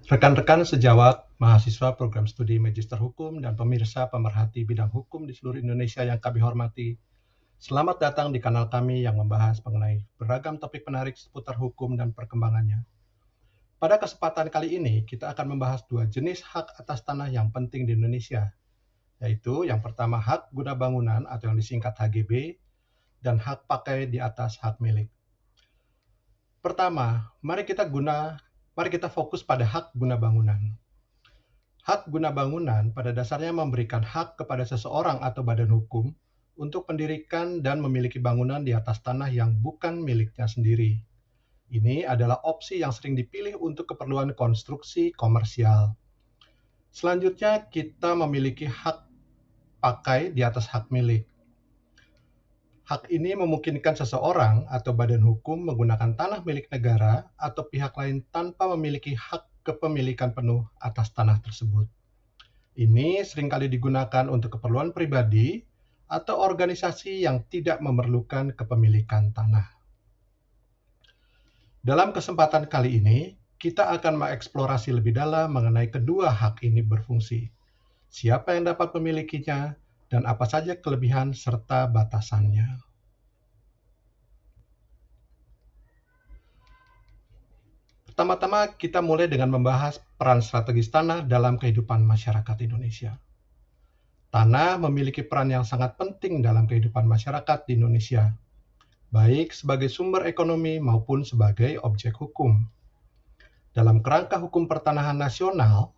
Rekan-rekan sejawat, mahasiswa program studi Magister Hukum, dan pemirsa pemerhati bidang hukum di seluruh Indonesia yang kami hormati. Selamat datang di kanal kami yang membahas mengenai beragam topik menarik seputar hukum dan perkembangannya. Pada kesempatan kali ini, kita akan membahas dua jenis hak atas tanah yang penting di Indonesia, yaitu yang pertama hak guna bangunan atau yang disingkat HGB, dan hak pakai di atas hak milik. Pertama, mari kita fokus pada hak guna bangunan. Hak guna bangunan pada dasarnya memberikan hak kepada seseorang atau badan hukum untuk mendirikan dan memiliki bangunan di atas tanah yang bukan miliknya sendiri. Ini adalah opsi yang sering dipilih untuk keperluan konstruksi komersial. Selanjutnya, kita memiliki hak pakai di atas hak milik. Hak ini memungkinkan seseorang atau badan hukum menggunakan tanah milik negara atau pihak lain tanpa memiliki hak kepemilikan penuh atas tanah tersebut. Ini seringkali digunakan untuk keperluan pribadi atau organisasi yang tidak memerlukan kepemilikan tanah. Dalam kesempatan kali ini, kita akan mengeksplorasi lebih dalam mengenai kedua hak ini berfungsi, siapa yang dapat memilikinya, dan apa saja kelebihan serta batasannya. Pertama-tama, kita mulai dengan membahas peran strategis tanah dalam kehidupan masyarakat Indonesia. Tanah memiliki peran yang sangat penting dalam kehidupan masyarakat di Indonesia, baik sebagai sumber ekonomi maupun sebagai objek hukum. Dalam kerangka hukum pertanahan nasional,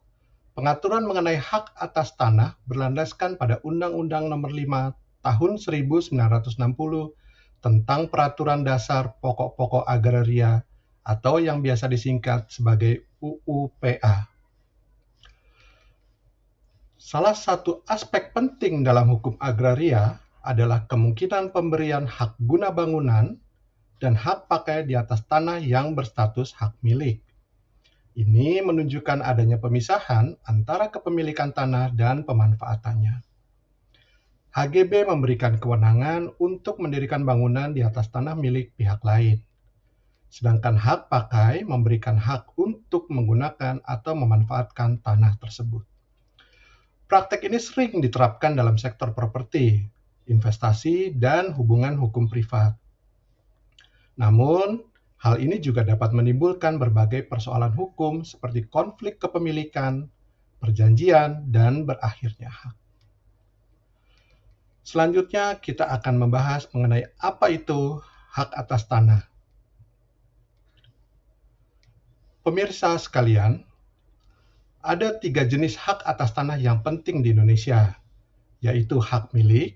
pengaturan mengenai hak atas tanah berlandaskan pada Undang-Undang Nomor 5 Tahun 1960 tentang Peraturan Dasar Pokok-pokok Agraria atau yang biasa disingkat sebagai UUPA. Salah satu aspek penting dalam hukum agraria adalah kemungkinan pemberian hak guna bangunan dan hak pakai di atas tanah yang berstatus hak milik. Ini menunjukkan adanya pemisahan antara kepemilikan tanah dan pemanfaatannya. HGB memberikan kewenangan untuk mendirikan bangunan di atas tanah milik pihak lain. Sedangkan hak pakai memberikan hak untuk menggunakan atau memanfaatkan tanah tersebut. Praktek ini sering diterapkan dalam sektor properti, investasi, dan hubungan hukum privat. Namun, hal ini juga dapat menimbulkan berbagai persoalan hukum seperti konflik kepemilikan, perjanjian, dan berakhirnya hak. Selanjutnya, kita akan membahas mengenai apa itu hak atas tanah. Pemirsa sekalian, ada 3 jenis hak atas tanah yang penting di Indonesia, yaitu hak milik,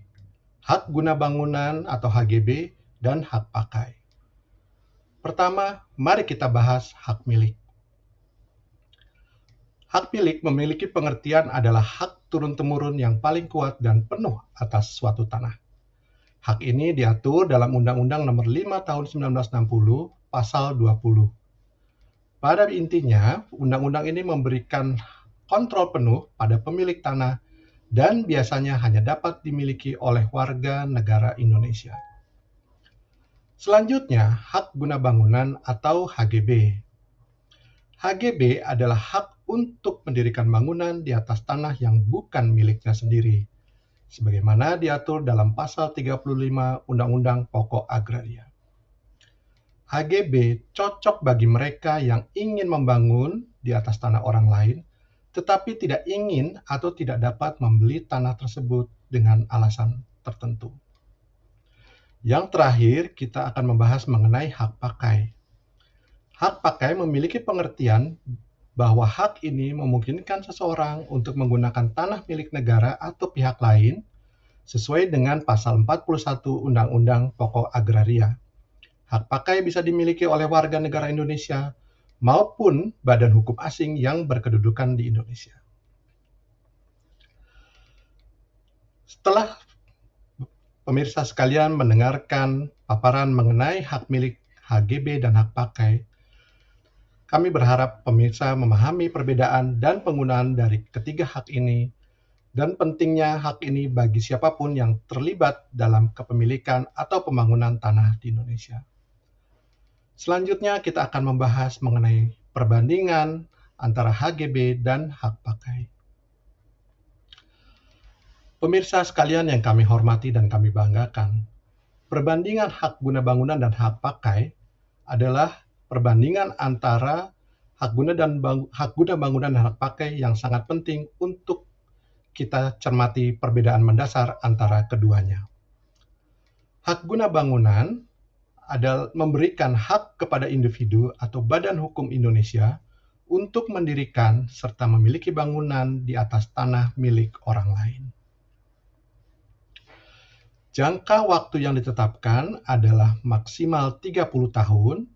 hak guna bangunan atau HGB, dan hak pakai. Pertama, mari kita bahas hak milik. Hak milik memiliki pengertian adalah hak turun-temurun yang paling kuat dan penuh atas suatu tanah. Hak ini diatur dalam Undang-Undang Nomor 5 Tahun 1960, Pasal 20. Pada intinya, undang-undang ini memberikan kontrol penuh pada pemilik tanah dan biasanya hanya dapat dimiliki oleh warga negara Indonesia. Selanjutnya, hak guna bangunan atau HGB. HGB adalah hak untuk mendirikan bangunan di atas tanah yang bukan miliknya sendiri, sebagaimana diatur dalam Pasal 35 Undang-Undang Pokok Agraria. HGB cocok bagi mereka yang ingin membangun di atas tanah orang lain, tetapi tidak ingin atau tidak dapat membeli tanah tersebut dengan alasan tertentu. Yang terakhir, kita akan membahas mengenai hak pakai. Hak pakai memiliki pengertian bahwa hak ini memungkinkan seseorang untuk menggunakan tanah milik negara atau pihak lain sesuai dengan Pasal 41 Undang-Undang Pokok Agraria. Hak pakai bisa dimiliki oleh warga negara Indonesia maupun badan hukum asing yang berkedudukan di Indonesia. Setelah pemirsa sekalian mendengarkan paparan mengenai hak milik, HGB, dan hak pakai, kami berharap pemirsa memahami perbedaan dan penggunaan dari ketiga hak ini dan pentingnya hak ini bagi siapapun yang terlibat dalam kepemilikan atau pembangunan tanah di Indonesia. Selanjutnya kita akan membahas mengenai perbandingan antara HGB dan hak pakai. Pemirsa sekalian yang kami hormati dan kami banggakan, perbandingan hak guna bangunan dan hak pakai adalah perbandingan antara hak guna bangunan dan hak pakai yang sangat penting untuk kita cermati perbedaan mendasar antara keduanya. Hak guna bangunan adalah memberikan hak kepada individu atau badan hukum Indonesia untuk mendirikan serta memiliki bangunan di atas tanah milik orang lain. Jangka waktu yang ditetapkan adalah maksimal 30 tahun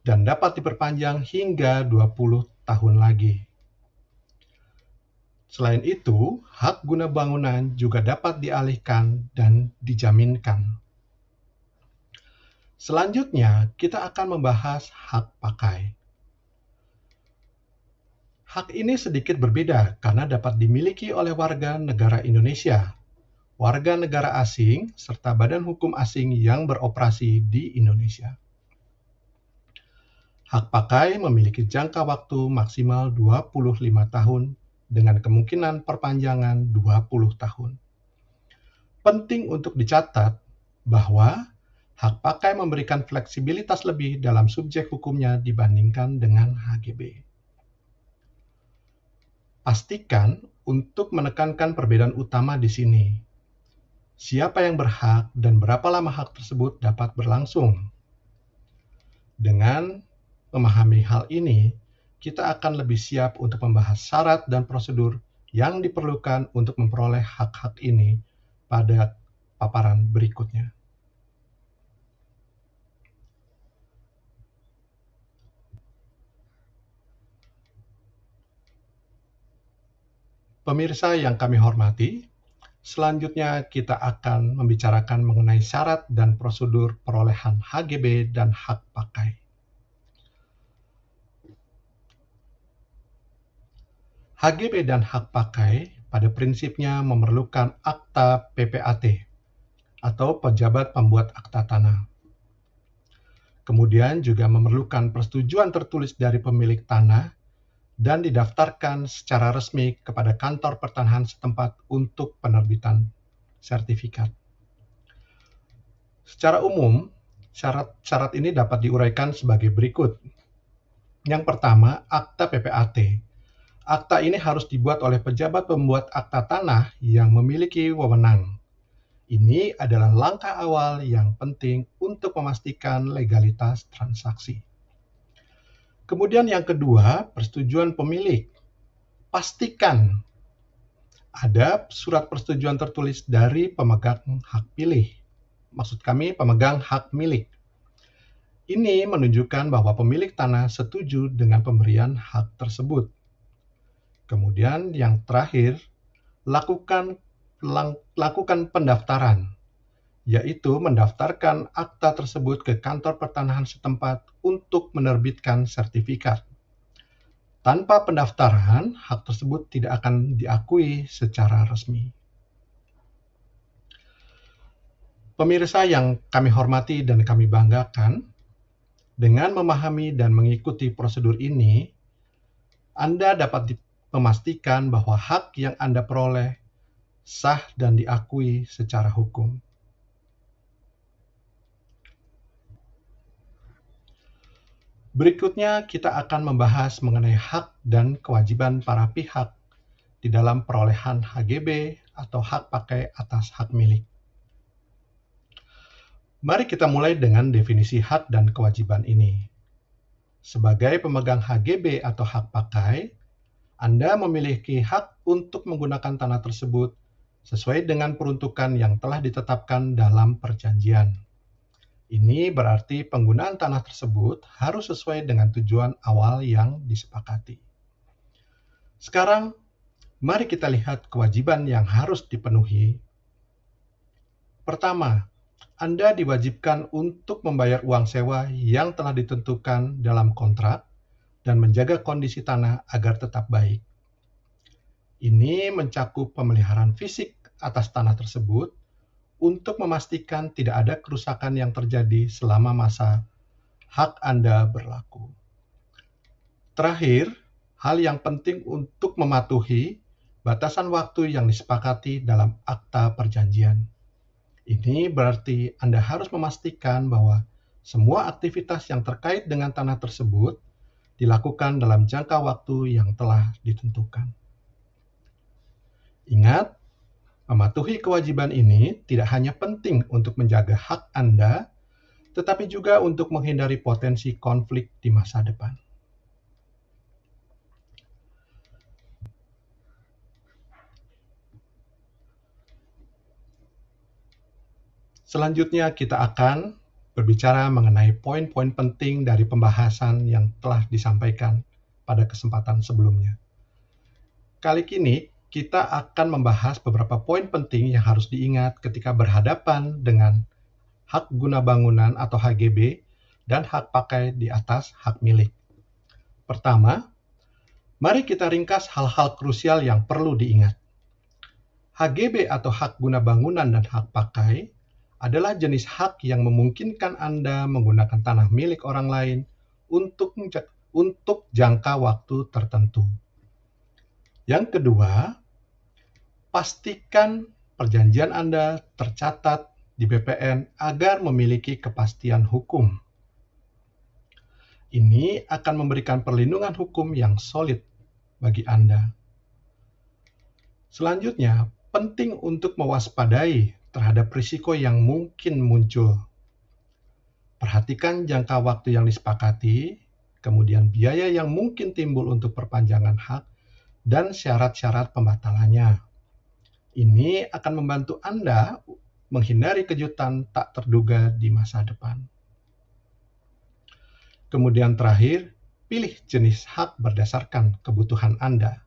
dan dapat diperpanjang hingga 20 tahun lagi. Selain itu, hak guna bangunan juga dapat dialihkan dan dijaminkan. Selanjutnya, kita akan membahas hak pakai. Hak ini sedikit berbeda karena dapat dimiliki oleh warga negara Indonesia, warga negara asing, serta badan hukum asing yang beroperasi di Indonesia. Hak pakai memiliki jangka waktu maksimal 25 tahun dengan kemungkinan perpanjangan 20 tahun. Penting untuk dicatat bahwa hak pakai memberikan fleksibilitas lebih dalam subjek hukumnya dibandingkan dengan HGB. Pastikan untuk menekankan perbedaan utama di sini. Siapa yang berhak dan berapa lama hak tersebut dapat berlangsung. Dengan memahami hal ini, kita akan lebih siap untuk membahas syarat dan prosedur yang diperlukan untuk memperoleh hak-hak ini pada paparan berikutnya. Pemirsa yang kami hormati, selanjutnya kita akan membicarakan mengenai syarat dan prosedur perolehan HGB dan hak pakai. HGB dan hak pakai pada prinsipnya memerlukan akta PPAT atau pejabat pembuat akta tanah. Kemudian juga memerlukan persetujuan tertulis dari pemilik tanah dan didaftarkan secara resmi kepada kantor pertanahan setempat untuk penerbitan sertifikat. Secara umum, syarat-syarat ini dapat diuraikan sebagai berikut. Yang pertama, akta PPAT. Akta ini harus dibuat oleh pejabat pembuat akta tanah yang memiliki wewenang. Ini adalah langkah awal yang penting untuk memastikan legalitas transaksi. Kemudian yang kedua, persetujuan pemilik. Pastikan ada surat persetujuan tertulis dari pemegang hak pilih. Maksud kami pemegang hak milik. Ini menunjukkan bahwa pemilik tanah setuju dengan pemberian hak tersebut. Kemudian yang terakhir, lakukan pendaftaran, yaitu mendaftarkan akta tersebut ke kantor pertanahan setempat untuk menerbitkan sertifikat. Tanpa pendaftaran, hak tersebut tidak akan diakui secara resmi. Pemirsa yang kami hormati dan kami banggakan, dengan memahami dan mengikuti prosedur ini, Anda dapat memastikan bahwa hak yang Anda peroleh sah dan diakui secara hukum. Berikutnya, kita akan membahas mengenai hak dan kewajiban para pihak di dalam perolehan HGB atau hak pakai atas hak milik. Mari kita mulai dengan definisi hak dan kewajiban ini. Sebagai pemegang HGB atau hak pakai, Anda memiliki hak untuk menggunakan tanah tersebut sesuai dengan peruntukan yang telah ditetapkan dalam perjanjian. Ini berarti penggunaan tanah tersebut harus sesuai dengan tujuan awal yang disepakati. Sekarang, mari kita lihat kewajiban yang harus dipenuhi. Pertama, Anda diwajibkan untuk membayar uang sewa yang telah ditentukan dalam kontrak dan menjaga kondisi tanah agar tetap baik. Ini mencakup pemeliharaan fisik atas tanah tersebut untuk memastikan tidak ada kerusakan yang terjadi selama masa hak Anda berlaku. Terakhir, hal yang penting untuk mematuhi batasan waktu yang disepakati dalam akta perjanjian. Ini berarti Anda harus memastikan bahwa semua aktivitas yang terkait dengan tanah tersebut dilakukan dalam jangka waktu yang telah ditentukan. Ingat, mematuhi kewajiban ini tidak hanya penting untuk menjaga hak Anda, tetapi juga untuk menghindari potensi konflik di masa depan. Selanjutnya kita akan berbicara mengenai poin-poin penting dari pembahasan yang telah disampaikan pada kesempatan sebelumnya. Kali ini kita akan membahas beberapa poin penting yang harus diingat ketika berhadapan dengan hak guna bangunan atau HGB dan hak pakai di atas hak milik. Pertama, mari kita ringkas hal-hal krusial yang perlu diingat. HGB atau hak guna bangunan dan hak pakai adalah jenis hak yang memungkinkan Anda menggunakan tanah milik orang lain untuk jangka waktu tertentu. Yang kedua, pastikan perjanjian Anda tercatat di BPN agar memiliki kepastian hukum. Ini akan memberikan perlindungan hukum yang solid bagi Anda. Selanjutnya, penting untuk mewaspadai terhadap risiko yang mungkin muncul. Perhatikan jangka waktu yang disepakati, kemudian biaya yang mungkin timbul untuk perpanjangan hak, dan syarat-syarat pembatalannya. Ini akan membantu Anda menghindari kejutan tak terduga di masa depan. Kemudian terakhir, pilih jenis hak berdasarkan kebutuhan Anda.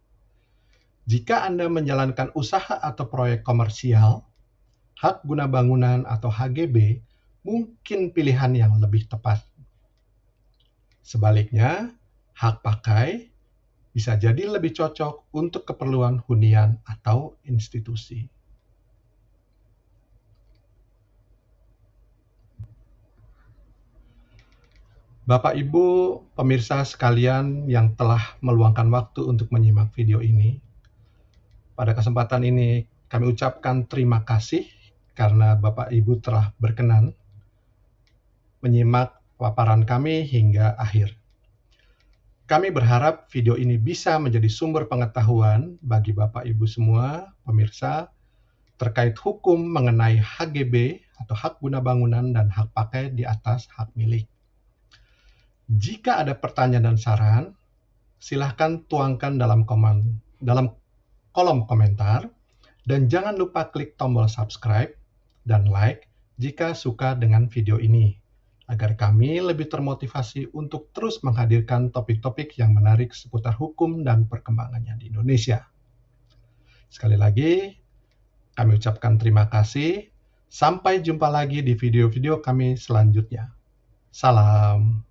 Jika Anda menjalankan usaha atau proyek komersial, hak guna bangunan atau HGB mungkin pilihan yang lebih tepat. Sebaliknya, hak pakai bisa jadi lebih cocok untuk keperluan hunian atau institusi. Bapak Ibu pemirsa sekalian yang telah meluangkan waktu untuk menyimak video ini, pada kesempatan ini kami ucapkan terima kasih karena Bapak Ibu telah berkenan menyimak paparan kami hingga akhir. Kami berharap video ini bisa menjadi sumber pengetahuan bagi Bapak Ibu semua, pemirsa, terkait hukum mengenai HGB atau hak guna bangunan dan hak pakai di atas hak milik. Jika ada pertanyaan dan saran, silahkan tuangkan dalam kolom komentar, dan jangan lupa klik tombol subscribe dan like jika suka dengan video ini, agar kami lebih termotivasi untuk terus menghadirkan topik-topik yang menarik seputar hukum dan perkembangannya di Indonesia. Sekali lagi, kami ucapkan terima kasih. Sampai jumpa lagi di video-video kami selanjutnya. Salam.